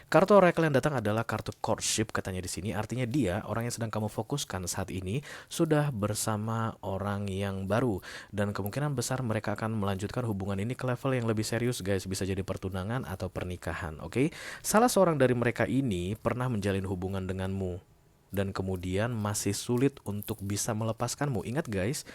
Kartu oracle yang datang adalah kartu courtship katanya di sini. Artinya dia, orang yang sedang kamu fokuskan saat ini, sudah bersama orang yang baru. Dan kemungkinan besar mereka akan melanjutkan hubungan ini ke level yang lebih serius guys. Bisa jadi pertunangan atau pernikahan, oke? Salah seorang dari mereka ini pernah menjalin hubungan denganmu. Dan kemudian masih sulit untuk bisa melepaskanmu. Ingat guys,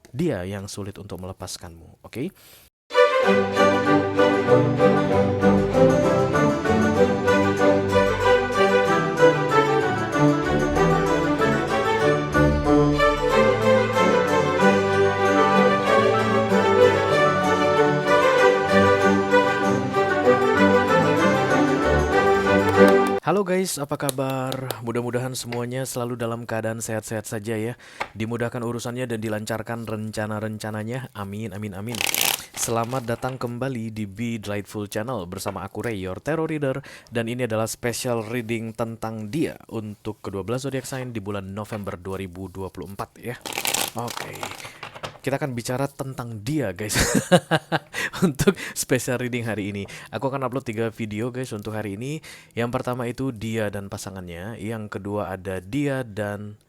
dia yang sulit untuk melepaskanmu, oke? Halo guys, apa kabar? Mudah-mudahan semuanya selalu dalam keadaan sehat-sehat saja ya. Dimudahkan urusannya dan dilancarkan rencana-rencananya. Amin, amin, amin. Selamat datang kembali di Be Delightful Channel bersama aku Ray, your tarot reader. Dan ini adalah special reading tentang dia untuk ke-12 zodiac sign di bulan November 2024 ya. Oke. Kita akan bicara tentang dia guys. Untuk special reading hari ini aku akan upload 3 video guys untuk hari ini. Yang pertama itu dia dan pasangannya, yang kedua ada dia dan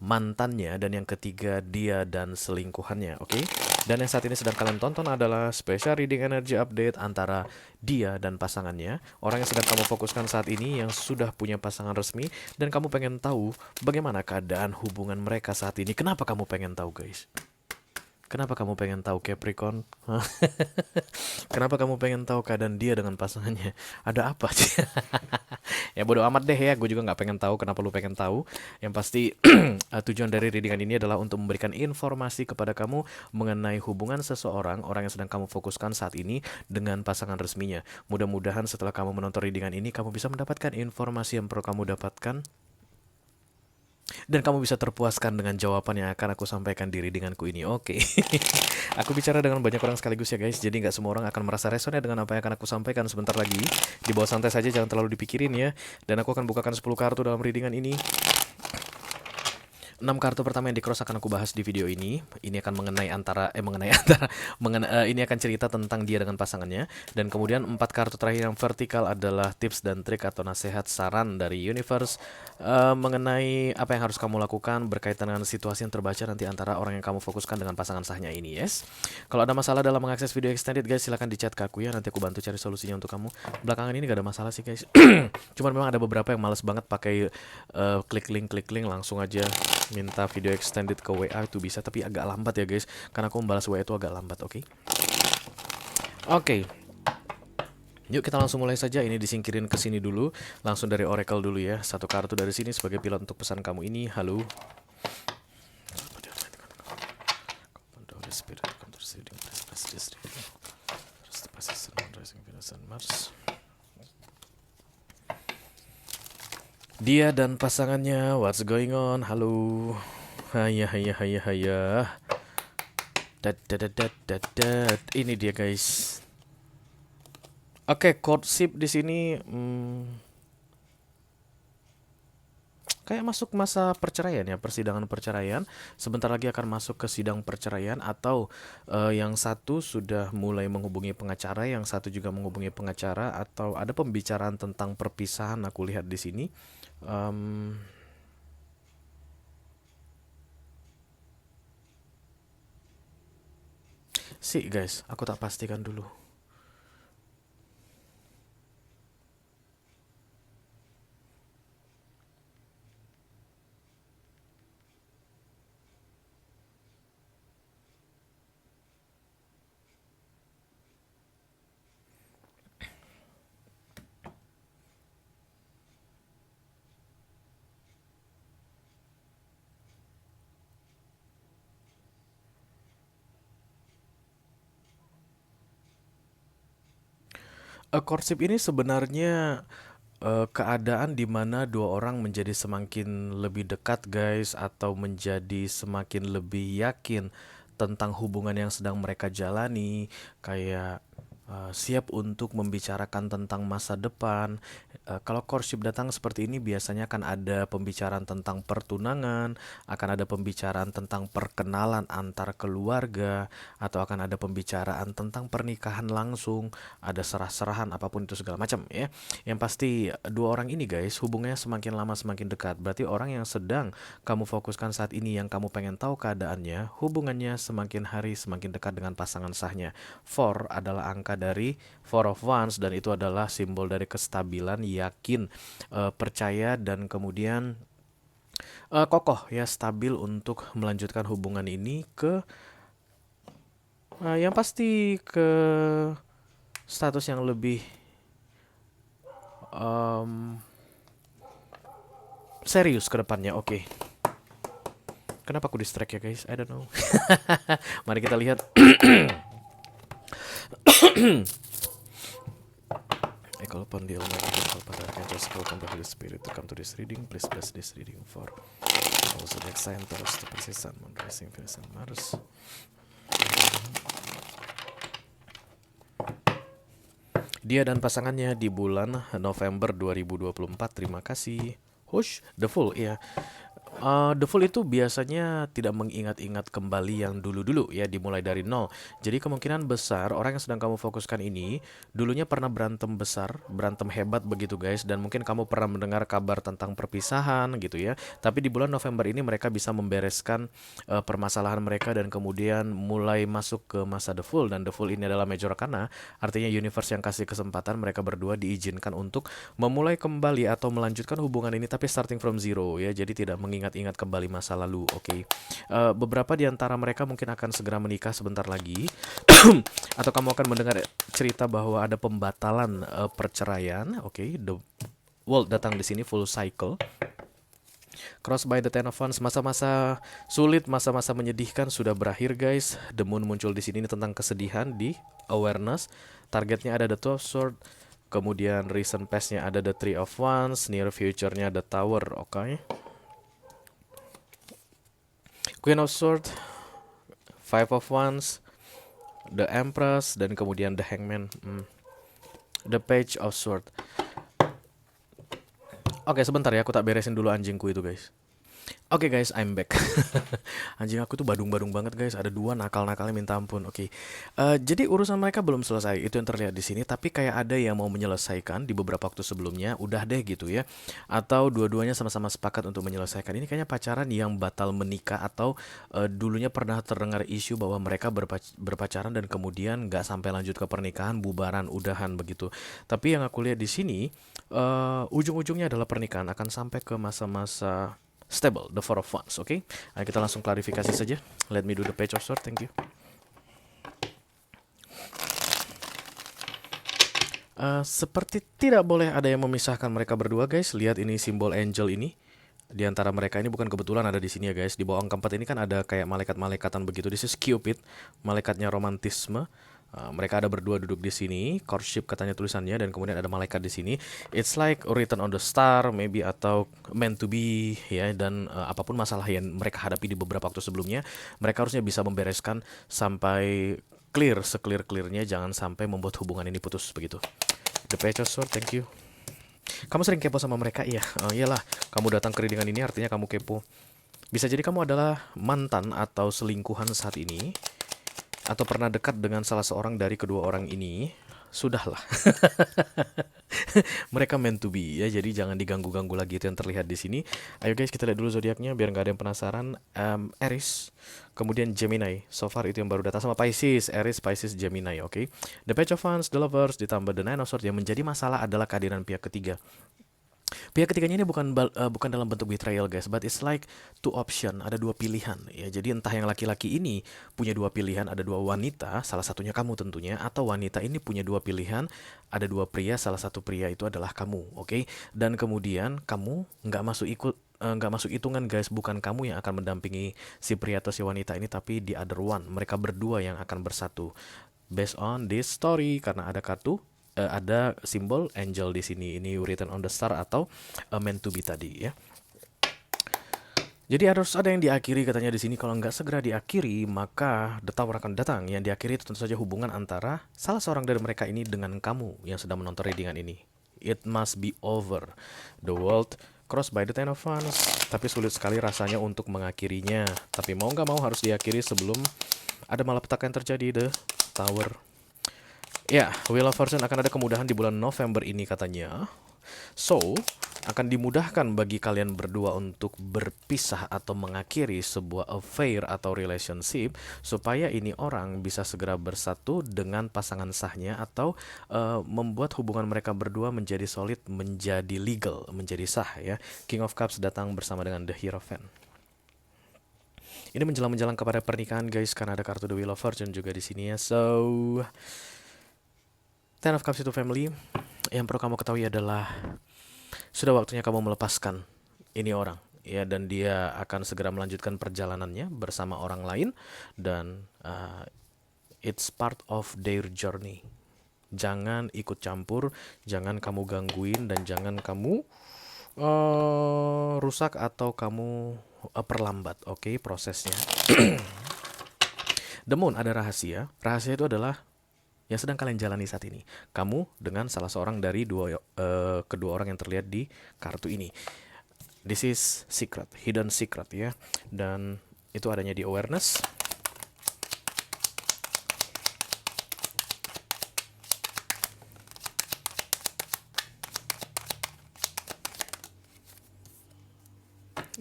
mantannya, dan yang ketiga dia dan selingkuhannya, oke? Dan yang saat ini sedang kalian tonton adalah special reading energy update antara dia dan pasangannya, orang yang sedang kamu fokuskan saat ini yang sudah punya pasangan resmi, dan kamu pengen tahu bagaimana keadaan hubungan mereka saat ini. Kenapa kamu pengen tahu guys? Kenapa kamu pengen tahu Capricorn? Kenapa kamu pengen tahu keadaan dia dengan pasangannya? Ada apa sih? Ya bodo amat deh ya, gue juga nggak pengen tahu kenapa lu pengen tahu. Yang pasti tujuan dari readingan ini adalah untuk memberikan informasi kepada kamu mengenai hubungan seseorang, orang yang sedang kamu fokuskan saat ini dengan pasangan resminya. Mudah-mudahan setelah kamu menonton readingan ini, kamu bisa mendapatkan informasi yang perlu kamu dapatkan. Dan kamu bisa terpuaskan dengan jawaban yang akan aku sampaikan di readinganku ini. Oke. Aku bicara dengan banyak orang sekaligus ya guys. Jadi nggak semua orang akan merasa resonnya dengan apa yang akan aku sampaikan sebentar lagi. Dibawa santai saja, jangan terlalu dipikirin ya. Dan aku akan bukakan 10 kartu dalam readingan ini. 6 kartu pertama yang di-cross akan aku bahas di video ini. Ini akan ini akan cerita tentang dia dengan pasangannya. Dan kemudian 4 kartu terakhir yang vertikal adalah tips dan trik atau nasihat saran dari universe mengenai apa yang harus kamu lakukan berkaitan dengan situasi yang terbaca nanti antara orang yang kamu fokuskan dengan pasangan sahnya ini, yes. Kalau ada masalah dalam mengakses video extended guys, silahkan di chat ke aku ya, nanti aku bantu cari solusinya untuk kamu. Belakangan ini gak ada masalah sih guys. Cuman memang ada beberapa yang males banget pakai klik link langsung aja minta video extended ke WA, itu bisa tapi agak lambat ya guys, karena aku membalas WA itu agak lambat, oke? Oke. Yuk kita langsung mulai saja. Ini disingkirin ke sini dulu, langsung dari oracle dulu ya. Satu kartu dari sini sebagai pilot untuk pesan kamu ini. Halo. Dia dan pasangannya, what's going on? Halo. Haya. Ini dia guys. Oke, courtship di sini kayak masuk masa perceraian ya, persidangan perceraian. Sebentar lagi akan masuk ke sidang perceraian, atau yang satu sudah mulai menghubungi pengacara, yang satu juga menghubungi pengacara, atau ada pembicaraan tentang perpisahan. Aku lihat di sini. Sih guys, aku tak pastikan dulu. Courtship ini sebenarnya keadaan di mana dua orang menjadi semakin lebih dekat guys, atau menjadi semakin lebih yakin tentang hubungan yang sedang mereka jalani. Kayak siap untuk membicarakan tentang masa depan. Kalau courtship datang seperti ini biasanya akan ada pembicaraan tentang pertunangan, akan ada pembicaraan tentang perkenalan antar keluarga, atau akan ada pembicaraan tentang pernikahan langsung, ada serah-serahan apapun itu segala macam ya. Yang pasti dua orang ini guys hubungannya semakin lama semakin dekat. Berarti orang yang sedang kamu fokuskan saat ini yang kamu pengen tahu keadaannya, hubungannya semakin hari semakin dekat dengan pasangan sahnya. Four adalah angka dari Four of Wands dan itu adalah simbol dari kestabilan, yakin, percaya dan kemudian kokoh ya, stabil untuk melanjutkan hubungan ini ke yang pasti ke status yang lebih em, serius ke depannya. Oke. Kenapa aku distract ya guys? I don't know. Mari kita lihat. Call upon the Almighty God, Father, Archangels, welcome the Holy Spirit to come to this reading. Please bless this reading for also the sign Taurus, the Pisces, Sun, Moon, Rising, Venus, and Mars. Dia dan pasangannya di bulan November 2024. Terima kasih. Hush, the Fool, ya. The Fool itu biasanya tidak mengingat-ingat kembali yang dulu-dulu ya, dimulai dari nol. Jadi kemungkinan besar orang yang sedang kamu fokuskan ini dulunya pernah berantem besar, berantem hebat begitu guys, dan mungkin kamu pernah mendengar kabar tentang perpisahan gitu ya. Tapi di bulan November ini mereka bisa membereskan permasalahan mereka dan kemudian mulai masuk ke masa The Fool. Dan The Fool ini adalah Major Arcana, artinya universe yang kasih kesempatan mereka berdua diizinkan untuk memulai kembali atau melanjutkan hubungan ini tapi starting from zero ya. Jadi tidak mengingat-ingat kembali masa lalu. Oke. Beberapa di antara mereka mungkin akan segera menikah sebentar lagi. Atau kamu akan mendengar cerita bahwa ada pembatalan perceraian. Oke. The World datang di sini full cycle. Cross by the Ten of Wands, masa-masa sulit, masa-masa menyedihkan sudah berakhir guys. The Moon muncul di sini, ini tentang kesedihan di awareness. Targetnya ada the Two of Swords, kemudian recent past-nya ada the Three of Wands, near future-nya the Tower. Oke. Queen of Swords, Five of Wands, the Empress, dan kemudian the Hangman. The Page of Swords. Oke, sebentar ya, aku tak beresin dulu anjingku itu guys. Oke guys, I'm back. Anjing aku tuh badung-badung banget guys. Ada dua nakal-nakalnya minta ampun. Oke. Jadi urusan mereka belum selesai. Itu yang terlihat di sini. Tapi kayak ada yang mau menyelesaikan di beberapa waktu sebelumnya. Udah deh gitu ya. Atau dua-duanya sama-sama sepakat untuk menyelesaikan. Ini kayaknya pacaran yang batal menikah. Atau dulunya pernah terdengar isu bahwa mereka berpacaran dan kemudian nggak sampai lanjut ke pernikahan, bubaran, udahan begitu. Tapi yang aku lihat di sini, ujung-ujungnya adalah pernikahan. Akan sampai ke masa-masa stable, the Four of Wands, oke? Ayo kita langsung klarifikasi saja. Let me do the Page of Swords, thank you. Seperti tidak boleh ada yang memisahkan mereka berdua, guys. Lihat ini simbol angel ini. Di antara mereka ini bukan kebetulan ada di sini ya, guys. Di bawah angka 4 ini kan ada kayak malaikat-malaikatan begitu. This is Cupid, malaikatnya romantisme. Mereka ada berdua duduk di sini, courtship katanya tulisannya, dan kemudian ada malaikat di sini. It's like written on the star, maybe, atau meant to be ya. Dan apapun masalah yang mereka hadapi di beberapa waktu sebelumnya, mereka harusnya bisa membereskan sampai clear, seclear-clearnya. Jangan sampai membuat hubungan ini putus begitu. The Page of Swords, thank you. Kamu sering kepo sama mereka? Iya, iyalah. Kamu datang ke readingan ini artinya kamu kepo. Bisa jadi kamu adalah mantan atau selingkuhan saat ini, atau pernah dekat dengan salah seorang dari kedua orang ini. Sudahlah. Mereka meant to be ya, jadi jangan diganggu-ganggu lagi. Itu yang terlihat di sini. Ayo guys, kita lihat dulu zodiaknya biar nggak ada yang penasaran. Aries, kemudian Gemini. So far itu yang baru datang, sama Pisces. Aries, Pisces, Gemini, oke. The Page of Wands, the Lovers, ditambah the Nine of Swords. Yang menjadi masalah adalah kehadiran pihak ketiga. Pihak ketiganya ini bukan dalam bentuk betrayal guys, but it's like two option, ada dua pilihan ya. Jadi entah yang laki-laki ini punya dua pilihan, ada dua wanita, salah satunya kamu tentunya, atau wanita ini punya dua pilihan, ada dua pria, salah satu pria itu adalah kamu, oke? Dan kemudian kamu nggak masuk hitungan guys, bukan kamu yang akan mendampingi si pria atau si wanita ini, tapi the other one, mereka berdua yang akan bersatu. Based on this story, karena ada kartu ada simbol angel di sini, ini written on the star atau meant to be tadi ya. Jadi harus ada yang diakhiri katanya di sini. Kalau nggak segera diakhiri, maka The Tower akan datang. Yang diakhiri itu tentu saja hubungan antara salah seorang dari mereka ini dengan kamu yang sedang menonton readingan ini. It must be over. The world crossed by the Ten of Wands. Tapi sulit sekali rasanya untuk mengakhirinya. Tapi mau nggak mau harus diakhiri sebelum ada malapetaka yang terjadi. The Tower. Ya, Wheel of Fortune akan ada kemudahan di bulan November ini katanya. So, akan dimudahkan bagi kalian berdua untuk berpisah atau mengakhiri sebuah affair atau relationship supaya ini orang bisa segera bersatu dengan pasangan sahnya atau membuat hubungan mereka berdua menjadi solid, menjadi legal, menjadi sah ya. King of Cups datang bersama dengan The Hierophant. Ini menjelang-menjelang kepada pernikahan guys, karena ada kartu The Wheel of Fortune juga di sini ya. So, Ten of Cups itu family. Yang perlu kamu ketahui adalah sudah waktunya kamu melepaskan ini orang ya, dan dia akan segera melanjutkan perjalanannya bersama orang lain, dan it's part of their journey. Jangan ikut campur, jangan kamu gangguin, dan jangan kamu rusak atau kamu perlambat, oke, prosesnya. The Moon ada rahasia. Rahasia itu adalah yang sedang kalian jalani saat ini. Kamu dengan salah seorang dari kedua orang yang terlihat di kartu ini. This is secret, hidden secret ya. Dan itu adanya di awareness.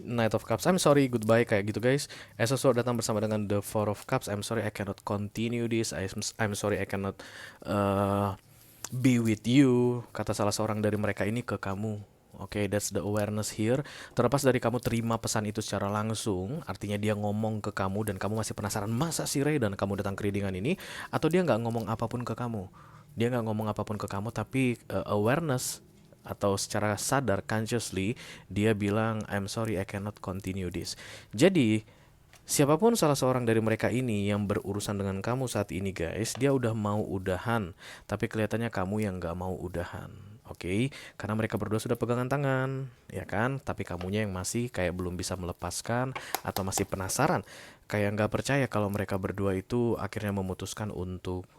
Knight of Cups, I'm sorry, goodbye, kayak gitu guys. As a Sword datang bersama dengan The Four of Cups. I'm sorry I cannot continue this. I'm sorry I cannot be with you, kata salah seorang dari mereka ini ke kamu. Oke, that's the awareness here. Terlepas dari kamu terima pesan itu secara langsung, artinya dia ngomong ke kamu dan kamu masih penasaran, masa sih Ray, dan kamu datang ke readingan ini, atau dia nggak ngomong apapun ke kamu. Dia nggak ngomong apapun ke kamu, tapi awareness atau secara sadar, consciously, dia bilang, I'm sorry I cannot continue this. Jadi, siapapun salah seorang dari mereka ini yang berurusan dengan kamu saat ini guys, dia udah mau udahan, tapi kelihatannya kamu yang gak mau udahan. Oke, karena mereka berdua sudah pegangan tangan, ya kan? Tapi kamunya yang masih kayak belum bisa melepaskan atau masih penasaran, kayak nggak percaya kalau mereka berdua itu akhirnya memutuskan untuk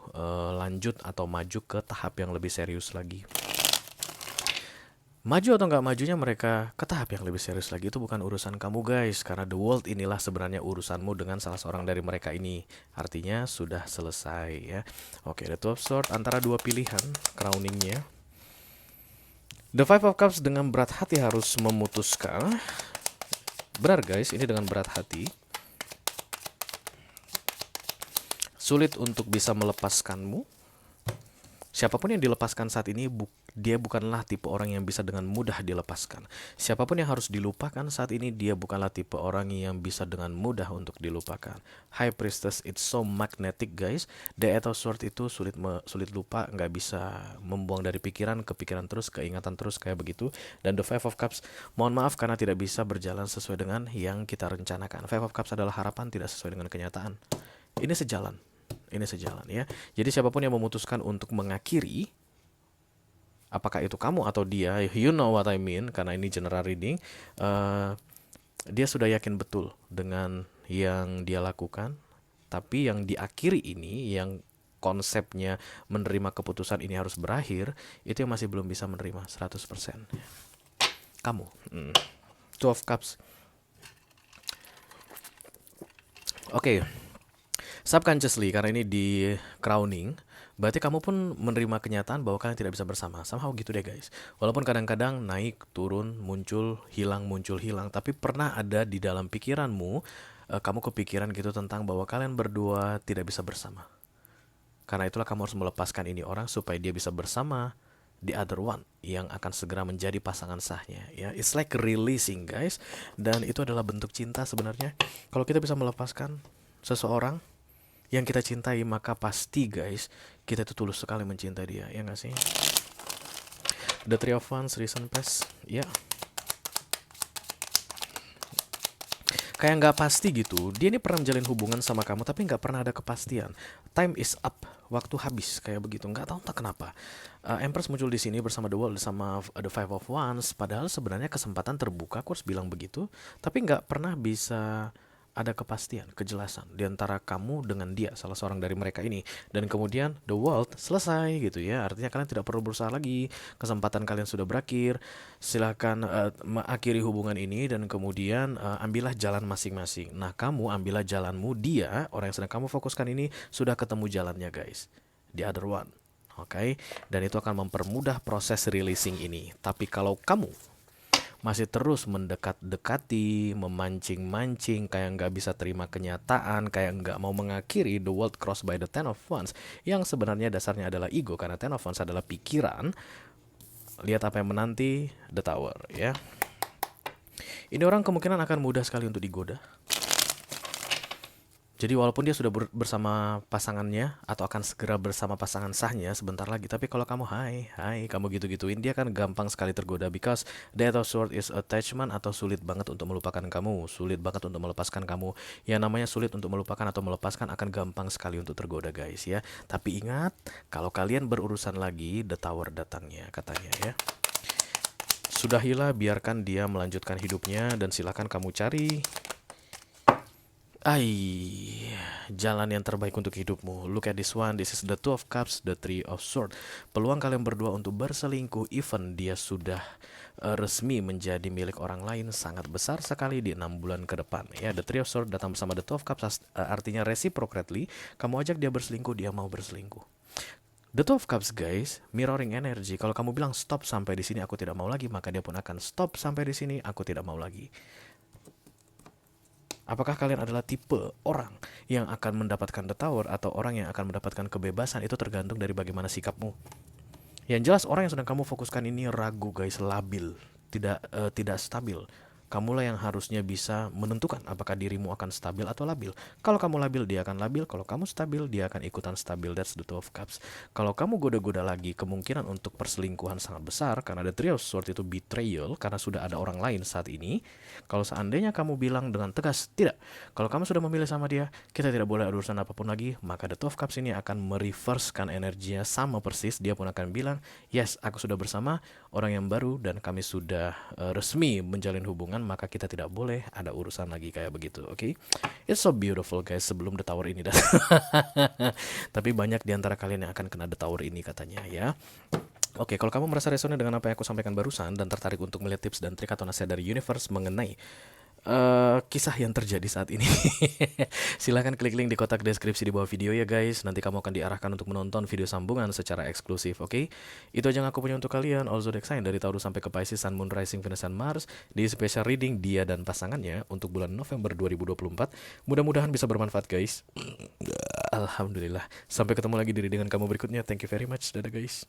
lanjut atau maju ke tahap yang lebih serius lagi. Maju atau nggak majunya mereka ke tahap yang lebih serius lagi itu bukan urusan kamu guys, karena the world inilah sebenarnya urusanmu dengan salah seorang dari mereka ini. Artinya sudah selesai ya. Oke, the Two of Swords antara dua pilihan crowningnya. The Five of Cups dengan berat hati harus memutuskan. Benar guys, ini dengan berat hati. Sulit untuk bisa melepaskanmu. Siapapun yang dilepaskan saat ini, dia bukanlah tipe orang yang bisa dengan mudah dilepaskan. Siapapun yang harus dilupakan saat ini, dia bukanlah tipe orang yang bisa dengan mudah untuk dilupakan. High Priestess, it's so magnetic guys. The Eight of Swords itu sulit lupa, nggak bisa membuang dari pikiran ke pikiran terus, keingatan terus kayak begitu. Dan The Five of Cups, mohon maaf karena tidak bisa berjalan sesuai dengan yang kita rencanakan. Five of Cups adalah harapan tidak sesuai dengan kenyataan. Ini sejalan ya. Jadi siapapun yang memutuskan untuk mengakhiri, apakah itu kamu atau dia, you know what I mean, karena ini general reading, dia sudah yakin betul dengan yang dia lakukan. Tapi yang diakhiri ini, yang konsepnya menerima keputusan ini harus berakhir, itu yang masih belum bisa menerima 100%. Kamu, Two of Cups. Oke. Subconsciously, karena ini di crowning, berarti kamu pun menerima kenyataan bahwa kalian tidak bisa bersama. Somehow gitu deh guys. Walaupun kadang-kadang naik, turun, muncul, hilang, tapi pernah ada di dalam pikiranmu, kamu kepikiran gitu tentang bahwa kalian berdua tidak bisa bersama. Karena itulah kamu harus melepaskan ini orang supaya dia bisa bersama the other one yang akan segera menjadi pasangan sahnya ya. It's like releasing guys, dan itu adalah bentuk cinta sebenarnya. Kalau kita bisa melepaskan seseorang yang kita cintai, maka pasti guys, kita itu tulus sekali mencintai dia, ya nggak sih? The Three of Wands, recent past, ya. kayak nggak pasti gitu. Dia ini pernah menjalin hubungan sama kamu tapi nggak pernah ada kepastian. Time is up, waktu habis kayak begitu. Nggak tahu entah kenapa. Empress muncul di sini bersama The World sama The Five of Wands. Padahal sebenarnya kesempatan terbuka, aku harus bilang begitu. Tapi nggak pernah bisa ada kepastian, kejelasan di antara kamu dengan dia, salah seorang dari mereka ini. Dan kemudian The World selesai gitu ya. Artinya kalian tidak perlu berusaha lagi. Kesempatan kalian sudah berakhir. Silahkan mengakhiri hubungan ini dan kemudian ambillah jalan masing-masing. Nah, kamu ambillah jalanmu, dia, orang yang sedang kamu fokuskan ini sudah ketemu jalannya, guys. The other one. Oke, dan itu akan mempermudah proses releasing ini. Tapi kalau kamu masih terus mendekat-dekati, memancing-mancing, kayak nggak bisa terima kenyataan, kayak nggak mau mengakhiri The World Crossed by the Ten of Wands, yang sebenarnya dasarnya adalah ego, karena Ten of Wands adalah pikiran. Lihat apa yang menanti The Tower ya. Ini orang kemungkinan akan mudah sekali untuk digoda. Jadi walaupun dia sudah bersama pasangannya atau akan segera bersama pasangan sahnya sebentar lagi, tapi kalau kamu kamu gitu-gituin, dia kan gampang sekali tergoda, because Death of Sword is attachment, atau sulit banget untuk melupakan kamu, sulit banget untuk melepaskan kamu. Yang namanya sulit untuk melupakan atau melepaskan akan gampang sekali untuk tergoda, guys ya. Tapi ingat, kalau kalian berurusan lagi, The Tower datangnya katanya ya. Sudahilah, biarkan dia melanjutkan hidupnya dan silakan kamu cari jalan yang terbaik untuk hidupmu. Look at this one. This is the Two of Cups, the Three of Swords. Peluang kalian berdua untuk berselingkuh, even dia sudah resmi menjadi milik orang lain, sangat besar sekali di 6 bulan ke depan. Ya, the Three of Swords datang bersama the Two of Cups, artinya reciprocally. Kamu ajak dia berselingkuh, dia mau berselingkuh. The Two of Cups, guys, mirroring energy. Kalau kamu bilang stop sampai di sini, aku tidak mau lagi, maka dia pun akan stop sampai di sini, aku tidak mau lagi. Apakah kalian adalah tipe orang yang akan mendapatkan The Tower atau orang yang akan mendapatkan kebebasan? Itu tergantung dari bagaimana sikapmu. Yang jelas orang yang sedang kamu fokuskan ini ragu, guys, labil, tidak stabil. Kamulah yang harusnya bisa menentukan apakah dirimu akan stabil atau labil. Kalau kamu labil, dia akan labil. Kalau kamu stabil, dia akan ikutan stabil. That's the Two of Cups. Kalau kamu goda-goda lagi, kemungkinan untuk perselingkuhan sangat besar, karena the Three of Swords itu betrayal, karena sudah ada orang lain saat ini. Kalau seandainya kamu bilang dengan tegas, tidak, kalau kamu sudah memilih sama dia, kita tidak boleh ada urusan apapun lagi, maka the Two of Cups ini akan mereversekan energinya sama persis. Dia pun akan bilang, yes, aku sudah bersama orang yang baru dan kami sudah resmi menjalin hubungan, maka kita tidak boleh ada urusan lagi kayak begitu. Oke, it's so beautiful, guys, sebelum The Tower ini datang. Tapi banyak di antara kalian yang akan kena The Tower ini katanya ya. Oke, kalau kamu merasa resonate dengan apa yang aku sampaikan barusan dan tertarik untuk melihat tips dan trik atau nasihat dari universe mengenai kisah yang terjadi saat ini, silahkan klik link di kotak deskripsi di bawah video ya, guys. Nanti kamu akan diarahkan untuk menonton video sambungan secara eksklusif. Oke, itu aja yang aku punya untuk kalian. All zodiac sign dari Taurus sampai ke Pisces, Sun, Moon, Rising, Venus, dan Mars di special reading dia dan pasangannya untuk bulan November 2024. Mudah-mudahan bisa bermanfaat, guys. Alhamdulillah. Sampai ketemu lagi di readingan kamu berikutnya. Thank you very much. Dadah, guys.